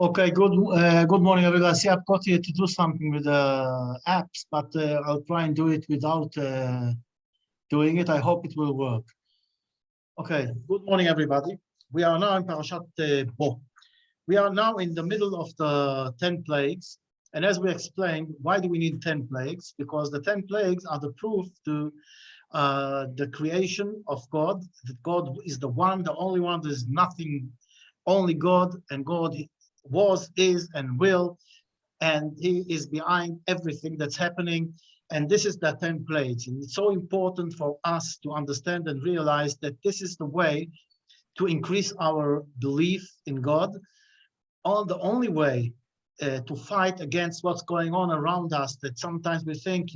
Okay, good morning, everybody. See, I've got here to do something with the apps, but I'll try and do it without doing it. I hope it will work. Okay, good morning, everybody. We are now in Parashat Bo. We are now in the middle of the 10 plagues. And as we explained, why do we need 10 plagues? Because the 10 plagues are the proof to the creation of God, that God is the one, the only one. There's nothing, only God, and God was, is, and will, and he is behind everything that's happening. And this is the 10 plagues. And it's so important for us to understand and realize that this is the way to increase our belief in God. The only way to fight against what's going on around us, that sometimes we think,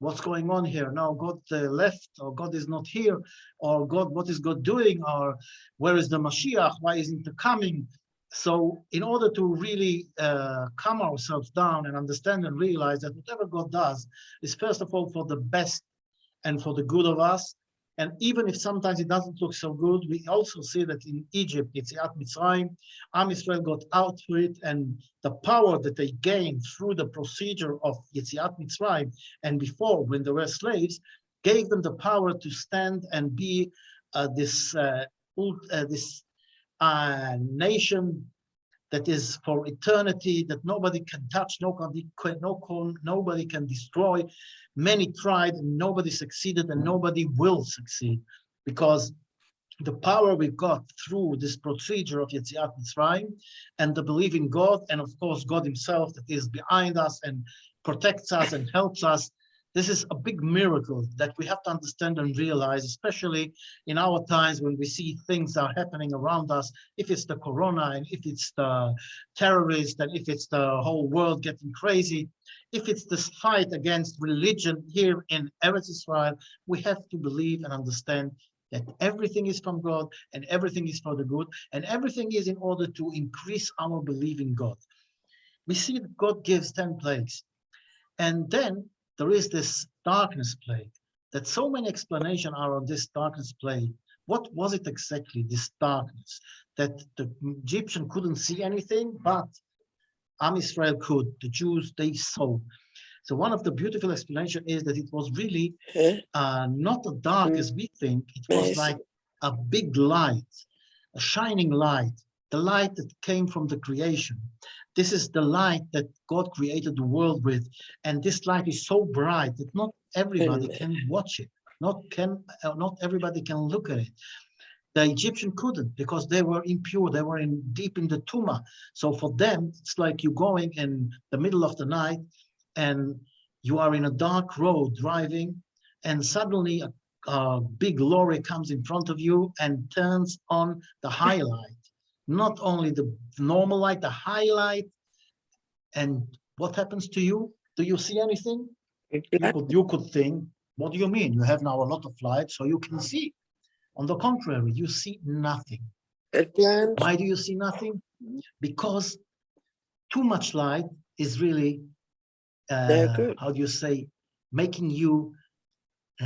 what's going on here? No, God left, or God is not here, or God, what is God doing? Or where is the Mashiach? Why isn't he coming? So in order to really calm ourselves down and understand and realize that whatever God does is first of all for the best and for the good of us. And even if sometimes it doesn't look so good, we also see that in Egypt, Yetziat Mitzrayim, Am Yisrael got out through it, and the power that they gained through the procedure of Yetziat Mitzrayim and before, when they were slaves, gave them the power to stand and be this nation that is for eternity, that nobody can touch, nobody can destroy. Many tried and nobody succeeded, and nobody will succeed, because the power we got through this procedure of Yetziat Mitzrayim and the belief in God, and of course God himself that is behind us and protects us and helps us. This is a big miracle that we have to understand and realize, especially in our times when we see things are happening around us. If it's the corona, and if it's the terrorists, and if it's the whole world getting crazy, if it's this fight against religion here in Eretz Israel, we have to believe and understand that everything is from God, and everything is for the good, and everything is in order to increase our belief in God. We see that God gives 10 plagues, and then there is this darkness plague, that so many explanations are on this darkness plague. What was it exactly, this darkness? That the Egyptian couldn't see anything, but Am Israel could, the Jews, they saw. So one of the beautiful explanations is that it was really not as dark as we think. It was like a big light, a shining light, the light that came from the creation. This is the light that God created the world with. And this light is so bright that not everybody can watch it. Not everybody can look at it. The Egyptian couldn't, because they were impure. They were deep in the Tuma. So for them, it's like you going in the middle of the night and you are in a dark road driving, and suddenly a big lorry comes in front of you and turns on the highlight. Not only the normal light, the highlight. And what happens to you? Do you see anything? You could think, what do you mean? You have now a lot of light, so you can see. On the contrary, you see nothing. Why do you see nothing? Because too much light is really, how do you say, making you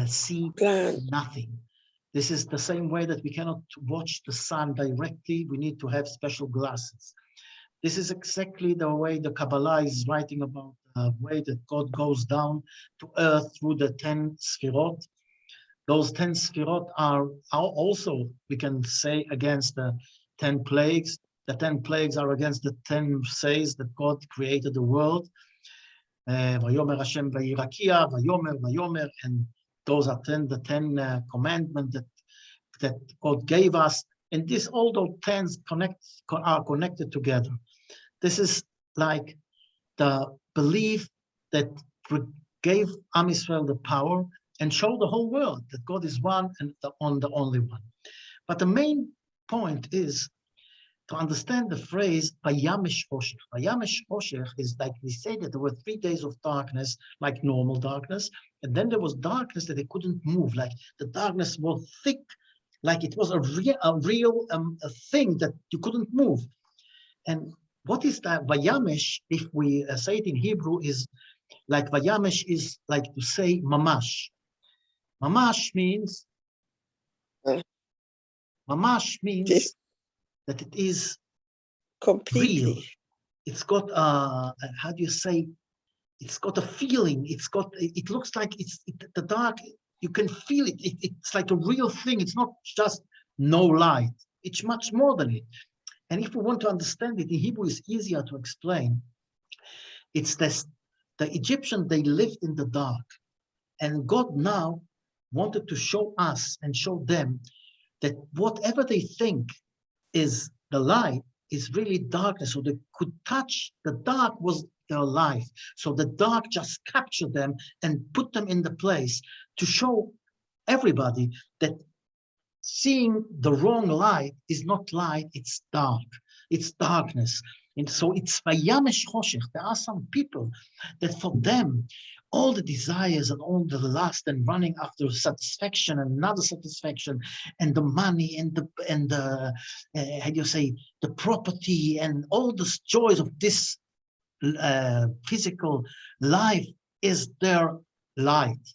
see nothing. This is the same way that we cannot watch the sun directly. We need to have special glasses. This is exactly the way the Kabbalah is writing about the way that God goes down to earth through the 10 Sfirot. Those 10 Sfirot are also, we can say, against the 10 plagues. The 10 plagues are against the 10 says that God created the world. Vayomer Hashem vayirakia, vayomer, and those are the 10 commandments that God gave us. And this, all those 10 are connected together. This is like the belief that gave Am Yisrael the power and showed the whole world that God is one and the only one. But the main point is to understand the phrase Vayamesh Oshech. Vayamesh Oshech is like we say that there were 3 days of darkness, like normal darkness, and then there was darkness that they couldn't move, like the darkness was thick, like it was a real thing that you couldn't move. And what is that? Vayamesh, if we say it in Hebrew, is like Vayamesh is like to say mamash. Mamash means that it is completely. real. It's got how do you say? It's got a feeling. It looks like the dark. You can feel it. It's like a real thing. It's not just no light. It's much more than it. And if we want to understand it in Hebrew, it's easier to explain. It's this: the Egyptian, they lived in the dark, and God now wanted to show us and show them that whatever they think is the light is really darkness. So they could touch the dark was their life. So the dark just captured them and put them in the place to show everybody that seeing the wrong light is not light, it's dark. It's darkness. And so it's vayamesh choshech. There are some people that for them, all the desires and all the lust and running after satisfaction and another satisfaction and the money and the how do you say, the property and all the joys of this physical life is their light.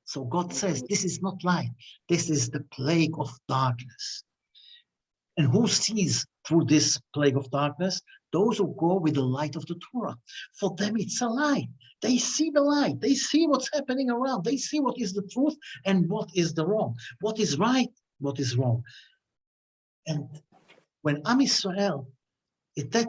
So God says, this is not light. This is the plague of darkness. And who sees through this plague of darkness? Those who go with the light of the Torah. For them, it's a light. They see the light. They see what's happening around. They see what is the truth and what is the wrong. What is right, what is wrong. And when Am Yisrael, at that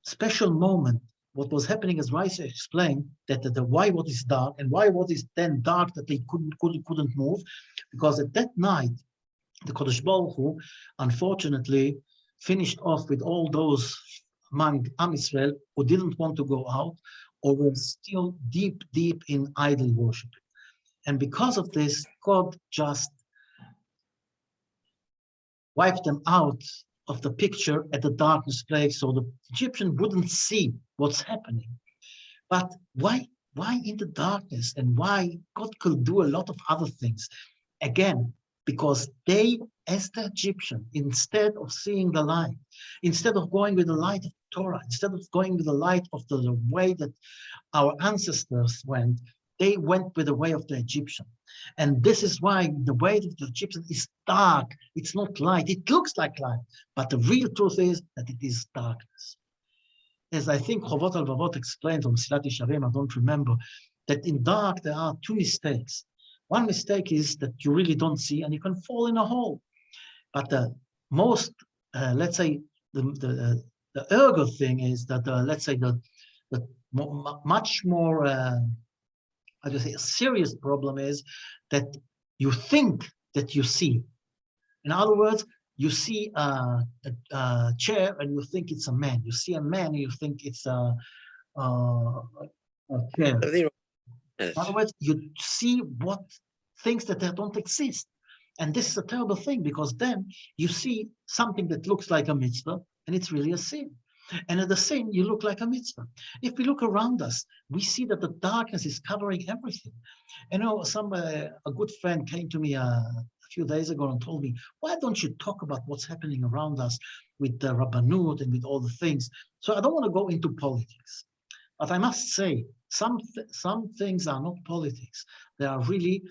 special moment, what was happening, as Raisa explained, that the why what is dark and why what is then dark that they couldn't move, because at that night, the Kodesh Baruch Hu, unfortunately, finished off with all those among Am Yisrael who didn't want to go out or were still deep in idol worship. And because of this, God just wiped them out of the picture at the darkness plague, so the Egyptian wouldn't see what's happening. But why in the darkness? And why God could do a lot of other things? Again, because they, as the Egyptian, instead of seeing the light, instead of going with the light of Torah, instead of going with the light of the way that our ancestors went, they went with the way of the Egyptian. And this is why the way of the Egyptian is dark. It's not light. It looks like light, but the real truth is that it is darkness. As I think Chovot Halvavot explained from Mesilat Yesharim, I don't remember, that in dark there are two mistakes. One mistake is that you really don't see and you can fall in a hole. But the most, let's say, the ergo thing is that, let's say, the much more, how do you say, a serious problem is that you think that you see. In other words, you see a chair and you think it's a man. You see a man and you think it's a chair. In other words, you see what things that don't exist. And this is a terrible thing, because then you see something that looks like a mitzvah and it's really a sin. And at the sin, you look like a mitzvah. If we look around us, we see that the darkness is covering everything. You know, a good friend came to me a few days ago and told me, why don't you talk about what's happening around us with the Rabbanut and with all the things? So I don't want to go into politics. But I must say, some things are not politics. They are really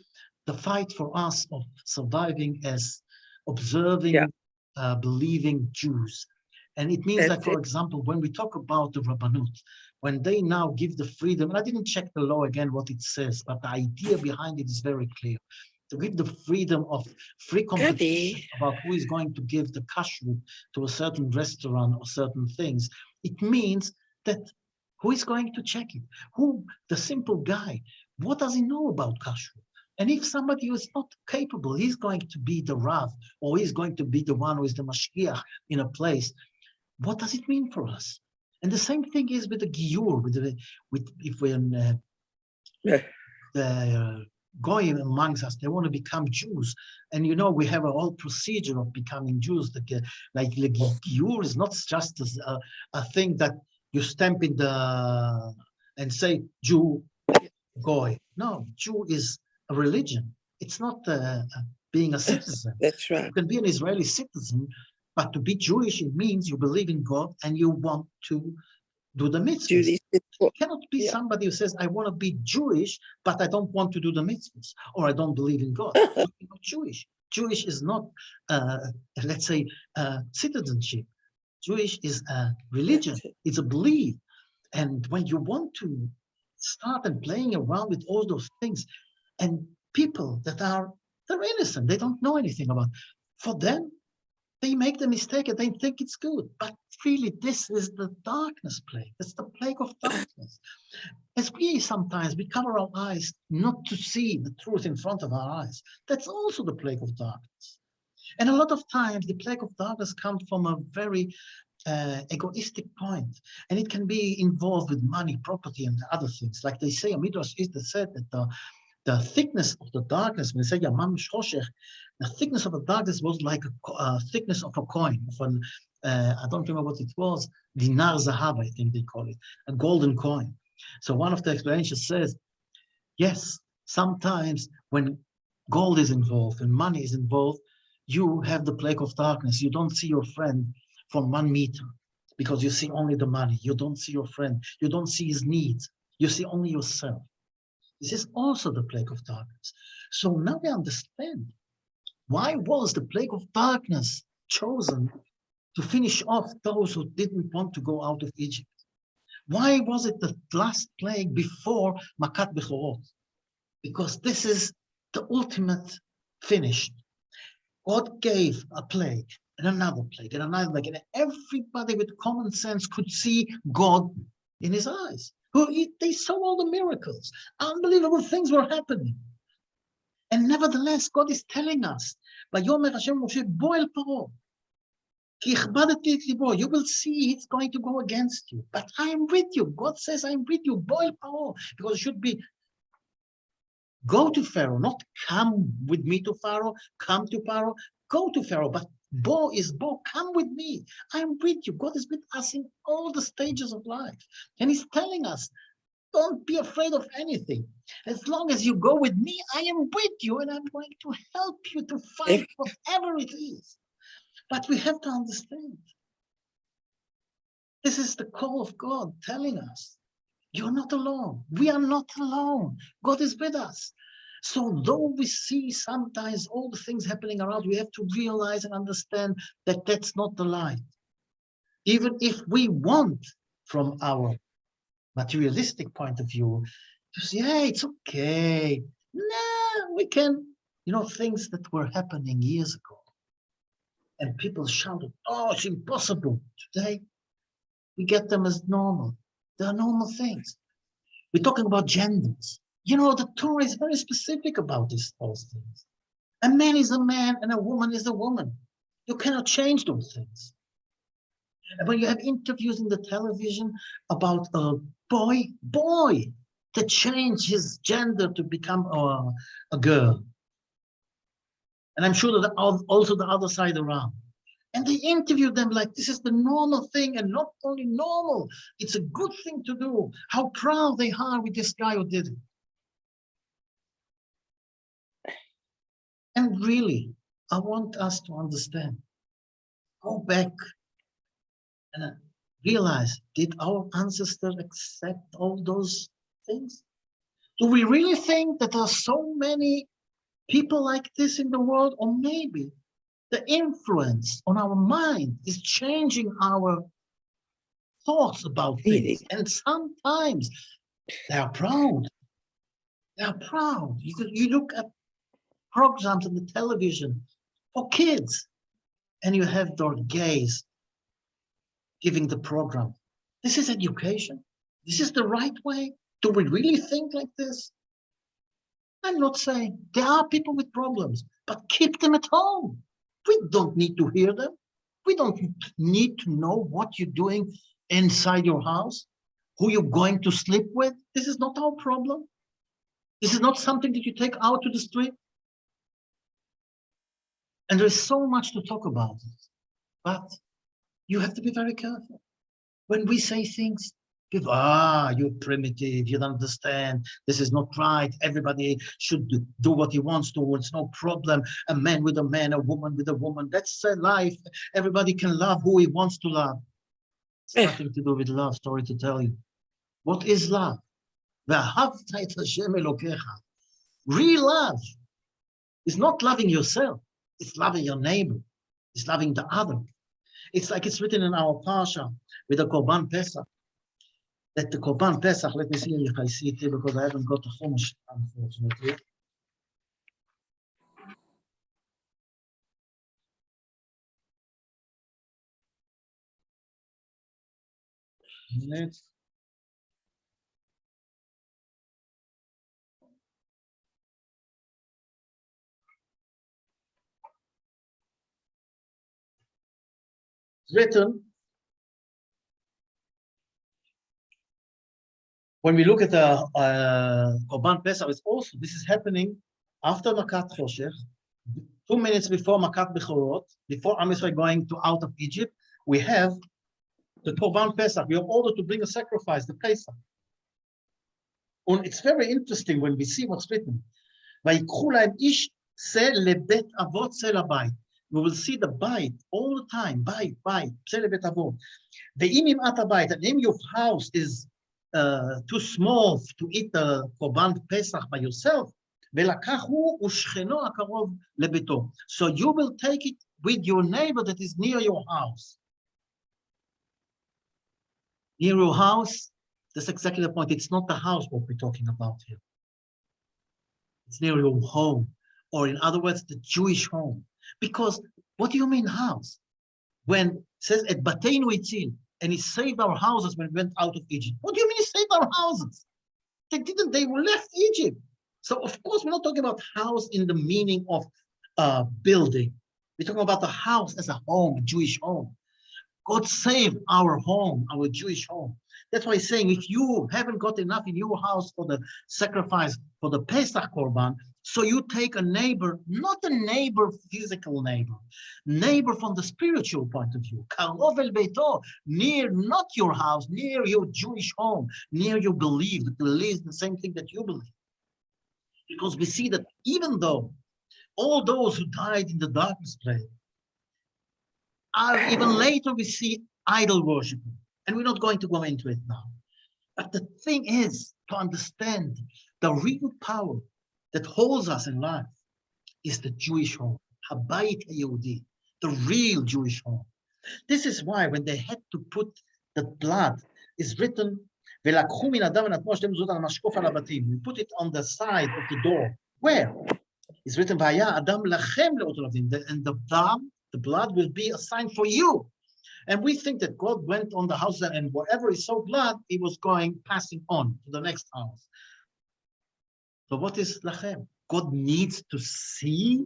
the fight for us of surviving as observing, believing Jews. And it means that, for example, when we talk about the Rabbanut, when they now give the freedom, and I didn't check the law again what it says, but the idea behind it is very clear. To give the freedom of free competition about who is going to give the kashrut to a certain restaurant or certain things, it means that who is going to check it? Who, the simple guy, what does he know about kashrut? And if somebody who is not capable, he's going to be the Rav, or he's going to be the one who is the Mashgiach in a place. What does it mean for us? And the same thing is with the Giur, if we're the Goyim amongst us, they want to become Jews. And you know, we have a whole procedure of becoming Jews. Like the Giur is not just a thing that you stamp in and say Jew, Goy. No, Jew is a religion. It's not being a citizen. That's right. You can be an Israeli citizen, but to be Jewish, it means you believe in God and you want to do the mitzvahs. You cannot be somebody who says, I want to be Jewish, but I don't want to do the mitzvahs, or I don't believe in God. You're not Jewish. Jewish is not, let's say, citizenship. Jewish is a religion. It's a belief. And when you want to start and playing around with all those things, and people that they're innocent, they don't know anything about. For them, they make the mistake and they think it's good. But really, this is the darkness plague. It's the plague of darkness. As we sometimes, we cover our eyes not to see the truth in front of our eyes. That's also the plague of darkness. And a lot of times, the plague of darkness comes from a very egoistic point, and it can be involved with money, property, and other things. Like they say, a midrash is said that the thickness of the darkness, when they say Yamam Shoshech, the thickness of the darkness was like a thickness of a coin, of an, I don't remember what it was, dinar zahab, I think they call it, a golden coin. So one of the explanations says, yes, sometimes when gold is involved and money is involved, you have the plague of darkness. You don't see your friend from 1 meter because you see only the money. You don't see your friend. You don't see his needs. You see only yourself. This is also the plague of darkness. So now we understand why was the plague of darkness chosen to finish off those who didn't want to go out of Egypt. Why was it the last plague before Makat Bechorot? Because this is the ultimate finish. God gave a plague and another plague and another plague, and everybody with common sense could see God in his eyes. They saw all the miracles. Unbelievable things were happening. And nevertheless, God is telling us, "Vayomer Hashem Moshe, bo el Paro, ki ichbadeti et libo." You will see it's going to go against you, but I am with you. God says, "I am with you, bo el Paro," because it should be go to Pharaoh, not come with me to Pharaoh, come to Pharaoh, go to Pharaoh. But Bo is Bo, come with me. I am with you. God is with us in all the stages of life. And he's telling us, don't be afraid of anything. As long as you go with me, I am with you and I'm going to help you to fight whatever it is. But we have to understand, this is the call of God telling us, you're not alone. We are not alone. God is with us. So though we see sometimes all the things happening around, we have to realize and understand that that's not the light. Even if we want, from our materialistic point of view, to say, hey, it's okay. Nah, we can, things that were happening years ago. And people shouted, oh, it's impossible. Today, we get them as normal. They are normal things. We're talking about genders. The Torah is very specific about those things. A man is a man and a woman is a woman. You cannot change those things. And when you have interviews in the television about a boy that changed his gender to become a girl. And I'm sure that also the other side around. And they interview them like this is the normal thing, and not only normal, it's a good thing to do. How proud they are with this guy who did it. And really, I want us to understand, go back and realize, did our ancestors accept all those things? Do we really think that there are so many people like this in the world? Or maybe the influence on our mind is changing our thoughts about things. And sometimes they are proud. They are proud. You look at programs on the television for kids, and you have their gays giving the program. This is education. This is the right way. Do we really think like this? I'm not saying there are people with problems, but keep them at home. We don't need to hear them. We don't need to know what you're doing inside your house, who you're going to sleep with. This is not our problem. This is not something that you take out to the street. And there's so much to talk about it. But you have to be very careful. When we say things, people, you're primitive, you don't understand, this is not right, everybody should do what he wants to, it's no problem, a man with a man, a woman with a woman, that's life, everybody can love who he wants to love. It's nothing to do with love, sorry to tell you. What is love? Real love is not loving yourself, it's loving your neighbor, it's loving the other. It's like it's written in our Parsha with the Korban Pesach. That the Korban Pesach, let me see if I see it here because I haven't got the Chumash, unfortunately. It's written, when we look at the Korban Pesach, it's also, this is happening after Makat Choshech, 2 minutes before Makat Bechorot, before Am Yisrael going to out of Egypt, we have the Korban Pesach. We are ordered to bring a sacrifice, the Pesach. And it's very interesting when we see what's written. ויקחו להם איש צא לבית אבות צא לבית. We will see the bite all the time, bite, צא לבית אבות. ואם ימעט הבית, and if your house is too small to eat the קורבן פסח by yourself, ולקח הוא ושכנו הקרוב לביתו. So you will take it with your neighbor that is near your house. Near your house, that's exactly the point. It's not the house what we're talking about here. It's near your home, or in other words, the Jewish home. Because what do you mean house? When it says at Bateinu Itzil, and he saved our houses when we went out of Egypt. What do you mean he saved our houses? They didn't, they left Egypt. So of course, we're not talking about house in the meaning of building. We're talking about the house as a home, a Jewish home. God saved our home, our Jewish home. That's why he's saying, if you haven't got enough in your house for the sacrifice, for the Pesach Korban, so you take a neighbor, not a neighbor, physical neighbor from the spiritual point of view. Karov el beito, near, not your house, near your Jewish home, near your belief, that believes the same thing that you believe. Because we see that even though all those who died in the darkness place, even later we see idol worship. And we're not going to go into it now. But the thing is to understand the real power that holds us in life is the Jewish home, Habayit Yehudi, the real Jewish home. This is why when they had to put the blood, is written, we put it on the side of the door. Where? It's written, and the blood will be a sign for you. And we think that God went on the house and wherever he saw blood, he was passing on to the next house. So what is lachem? God needs to see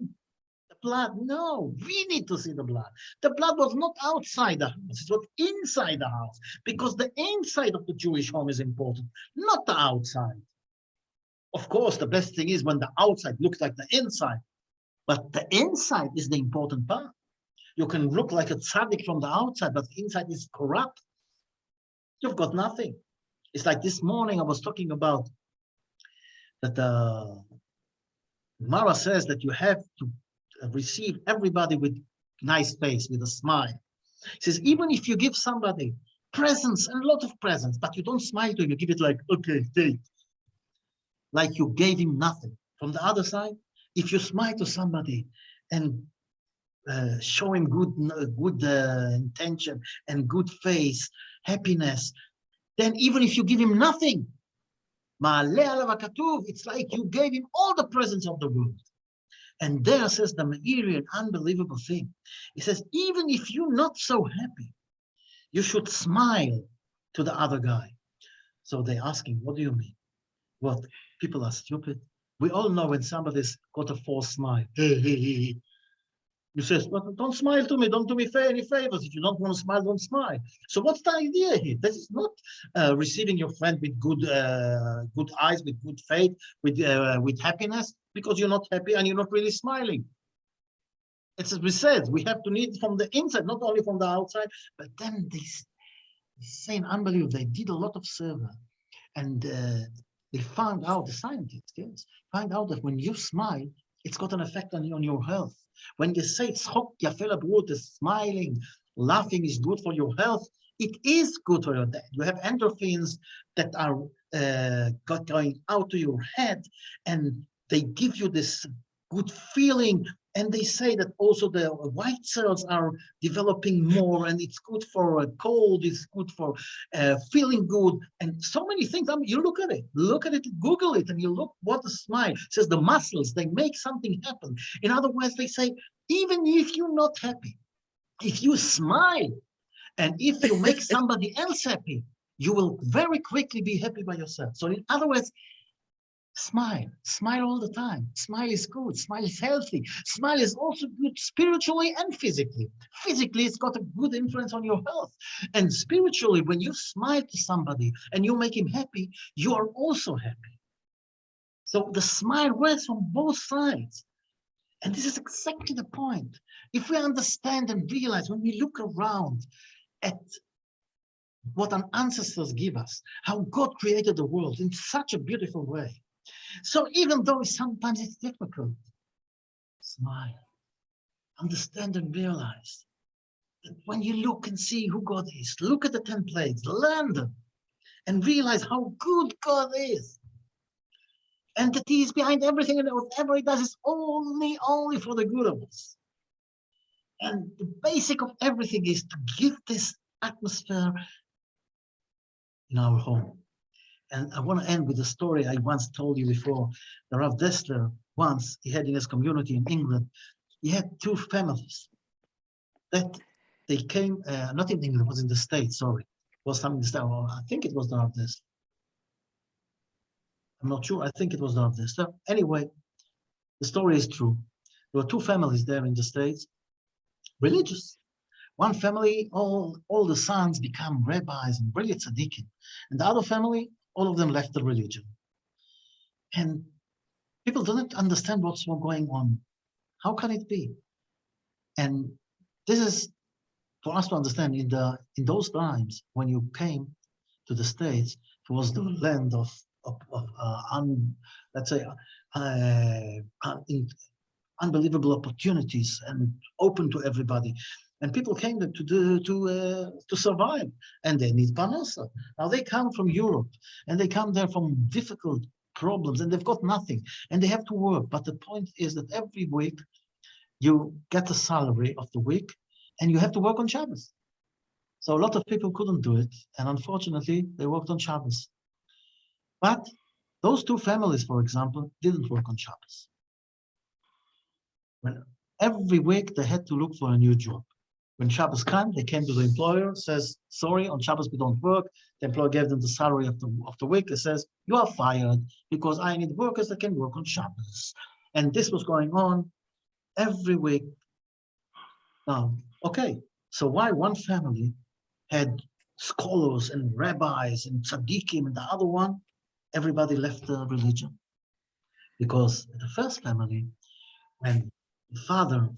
the blood? No, we need to see the blood. The blood was not outside the house, it was inside the house, because the inside of the Jewish home is important, not the outside. Of course, the best thing is when the outside looks like the inside, but the inside is the important part. You can look like a tzaddik from the outside, but the inside is corrupt. You've got nothing. It's like this morning I was talking about that Mara says that you have to receive everybody with nice face, with a smile. He says, even if you give somebody presents, and a lot of presents, but you don't smile to him, you give it like, okay, take. Like you gave him nothing. From the other side, if you smile to somebody and show him good intention and good face, happiness, then even if you give him nothing, it's like you gave him all the presents of the world. And there says the Meiri, an unbelievable thing. He says, even if you're not so happy, you should smile to the other guy. So they ask him, what do you mean? What? People are stupid. We all know when somebody's got a false smile. You say, well, don't smile to me, don't do me any favors. If you don't want to smile, don't smile. So what's the idea here? This is not receiving your friend with good eyes, with good faith, with happiness, because you're not happy and you're not really smiling. It's as we said, we have to need from the inside, not only from the outside, but then this saying unbelievable, they did a lot of survey and they found out, the scientists, yes, find out that when you smile, it's got an effect on your health. When you say smiling, laughing is good for your health, it is good for your health. You have endorphins that are going out to your head, and they give you this good feeling. And they say that also the white cells are developing more, and it's good for a cold, it's good for feeling good, and so many things. I mean, you look at it, Google it, and you look what a smile. It says the muscles, they make something happen. In other words, they say, even if you're not happy, if you smile, and if you make somebody else happy, you will very quickly be happy by yourself. So in other words, smile all the time. Smile is good, smile is healthy. Smile is also good spiritually and physically. Physically, it's got a good influence on your health. And spiritually, when you smile to somebody and you make him happy, you are also happy. So the smile works on both sides. And this is exactly the point. If we understand and realize, when we look around at what our ancestors give us, how God created the world in such a beautiful way. So even though sometimes it's difficult, smile, understand and realize that when you look and see who God is, look at the 10 plagues, learn them, and realize how good God is. And that He is behind everything, and whatever He does is only for the good of us. And the basic of everything is to give this atmosphere in our home. And I want to end with a story I once told you before. The Rav Dessler, once, he had in his community in England, he had two families that they came, not in England, it was in the States, sorry. It was some in the States. Well, I think it was the Rav Dessler. I'm not sure. I think it was the Rav Dessler. Anyway, the story is true. There were two families there in the States, religious. One family, all the sons become rabbis and brilliant tzaddikim. And the other family, all of them left the religion. And people don't understand what's going on. How can it be? And this is for us to understand. In those times when you came to the States, it was the land of let's say unbelievable opportunities and open to everybody. And people came to survive, and they need parnasa. Now they come from Europe, and they come there from difficult problems, and they've got nothing, and they have to work. But the point is that every week you get the salary of the week, and you have to work on Shabbos. So a lot of people couldn't do it, and unfortunately, they worked on Shabbos. But those two families, for example, didn't work on Shabbos. When every week they had to look for a new job. When Shabbos came, they came to the employer, says, sorry, on Shabbos we don't work. The employer gave them the salary of the week. It says, you are fired because I need workers that can work on Shabbos. And this was going on every week. Now, okay, so why one family had scholars and rabbis and tzaddikim, and the other one, everybody left the religion? Because the first family, when the father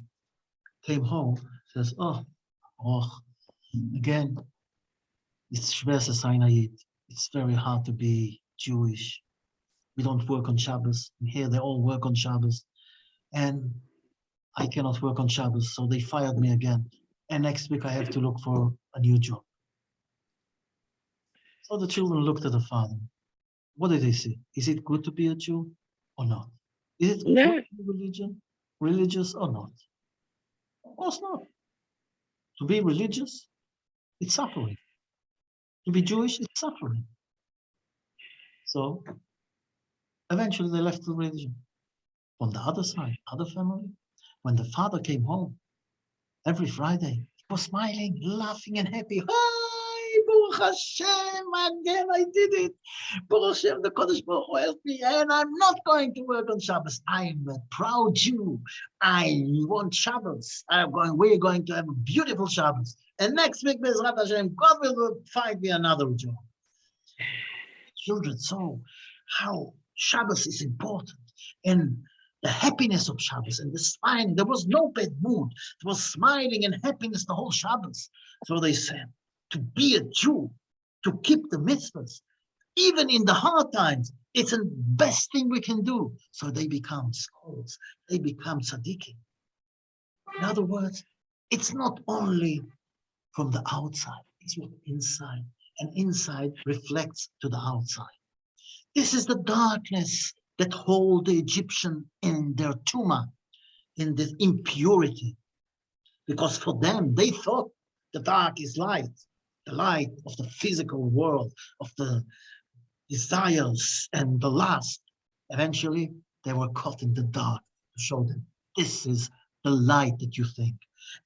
came home, says, oh, again, it's schwer zu sein Yid. It's very hard to be Jewish. We don't work on Shabbos. And here they all work on Shabbos. And I cannot work on Shabbos, so they fired me again. And next week I have to look for a new job. So the children looked at the father. What did they say? Is it good to be a Jew or not? Is it good to be religious or not? Of course not. To be religious, it's suffering. To be Jewish, it's suffering. So eventually they left the religion. On the other side, other family, when the father came home every Friday, he was smiling, laughing, and happy. Hi, Baruch Hashem, again I did it. Baruch Hashem, the Kodesh Baruch Hu helped me, and I'm not going to work on Shabbos. I'm a proud Jew. I want Shabbos. We're going to have a beautiful Shabbos. And next week, Bezrat Hashem, God will find me another job. Children saw how Shabbos is important, and the happiness of Shabbos and the smiling. There was no bad mood. It was smiling and happiness the whole Shabbos. So they said, to be a Jew, to keep the mitzvahs, even in the hard times, it's the best thing we can do. So they become scholars. They become tzaddikim. In other words, it's not only from the outside, it's from inside. And inside reflects to the outside. This is the darkness that hold the Egyptian in their tumah, in this impurity. Because for them, they thought the dark is light, the light of the physical world, of the desires and the lust. Eventually, they were caught in the dark to show them this is the light that you think.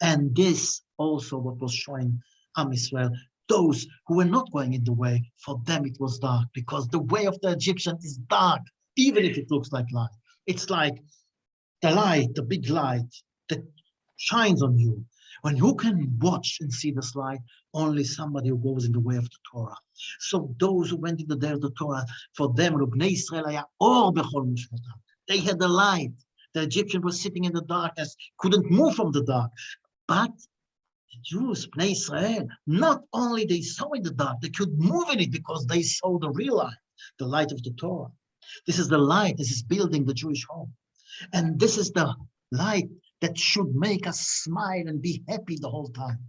And this also what was showing Am Israel, those who were not going in the way, for them it was dark, because the way of the Egyptian is dark, even if it looks like light. It's like the light, the big light that shines on you. When you can watch and see this light, only somebody who goes in the way of the Torah. So those who went in the day of the Torah, for them, Bnei Israel haya or bechol mishpatam. They had the light. The Egyptian was sitting in the darkness, couldn't move from the dark. But the Jews, Bnei Israel, not only they saw in the dark, they could move in it because they saw the real light, the light of the Torah. This is the light. This is building the Jewish home. And this is the light that should make us smile and be happy the whole time.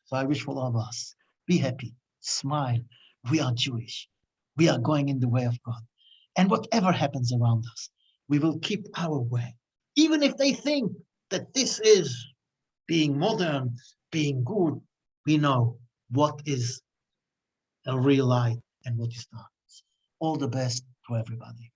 So I wish for all of us, be happy, smile. We are Jewish. We are going in the way of God. And whatever happens around us, we will keep our way. Even if they think that this is being modern, being good, we know what is a real light and what is darkness. All the best to everybody.